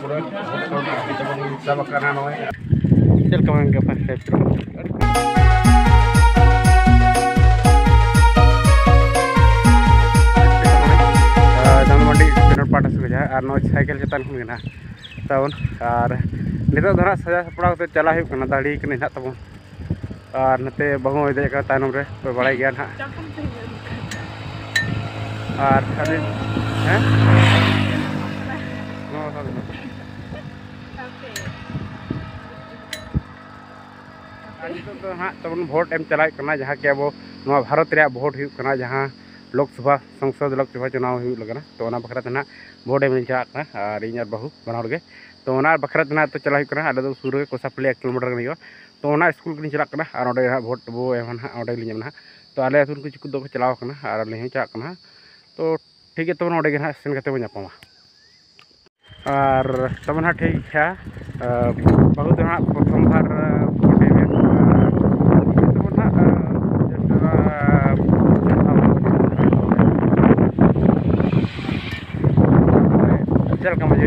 पूरा सब करना है चल कमेंट के फर्स्ट टाइप दामंडी पेट्रोल पाटा से और नौ साइकिल चेतान खुना तबन और नित धरा सजा सपड़ा चला दाड़ी ना तबन और नते बहु दे तायनम रे तो बड़ा गया ना और हैं हाँ तब भोट एम चला जहाँ के अब भारत रे भोट होना जहाँ लोकसभा संसद लोकसभा चुनाव होना तो बखरा ना भोट एम चलना और इन बहु बनार के तो बखरा ना तो चला अल सूर कोसापली 1 किलोमीटर हुआ तो स्कूल को चलना और भोट बो एम ना ना तो आले आतुन को चिकू को चलाव और अली चलना तो ठीक है तब ना सेन करते बो नापामा और तब ना ठीक है बहु तो हाँ प्रथम बार भोट एम चल का मुझे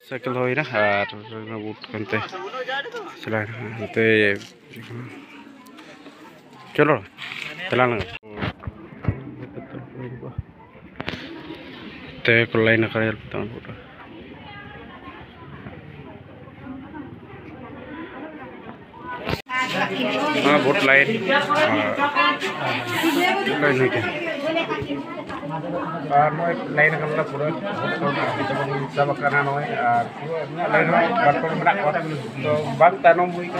साइकिल हो ना और बूट करते चला चलो चलाना को लाइन कर हाँ वोट लाइन लाइन पूरा सब करना है और तो बात तायनम हुई और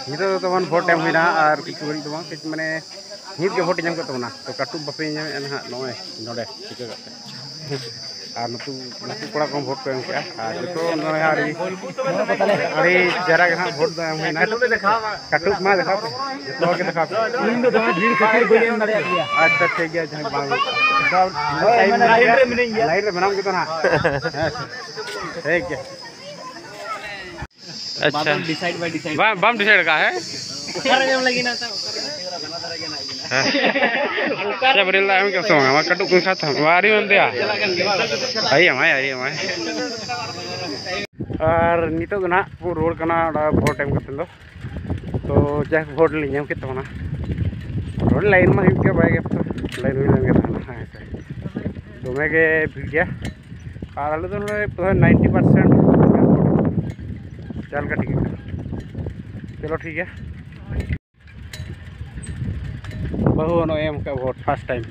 नित तब भोट एम होना और किछु घड़ी तो माने नित के भोट एम करना तो काटू बापे ना नए नोड़े चिका और नुकू कड़ा को भोट को एम किया जो जरा हाँ भोट एम होना काटू मा देखा जो देखा अच्छा ठीक है लाइन रे बनाम के ना ठीक है अच्छा डिसाइड बाय डिसाइड बम डिसाइड का है जम लगी ना था क्या बरेला हम क्या सोंगा मा कटु को खाता वारी मन दिया आई हम और नितो ना पू रोड कना भोट एम करते तो जैक भोट ली एम के तोना रोड लाइन में के बाय के लाइन में के हां दोमे के भीड़ गया और आले तो 90% चल का ठीक है चलो ठीक है बहु एम का वोट फर्स्ट टाइम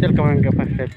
चल कमेंट के फर्स्ट टाइम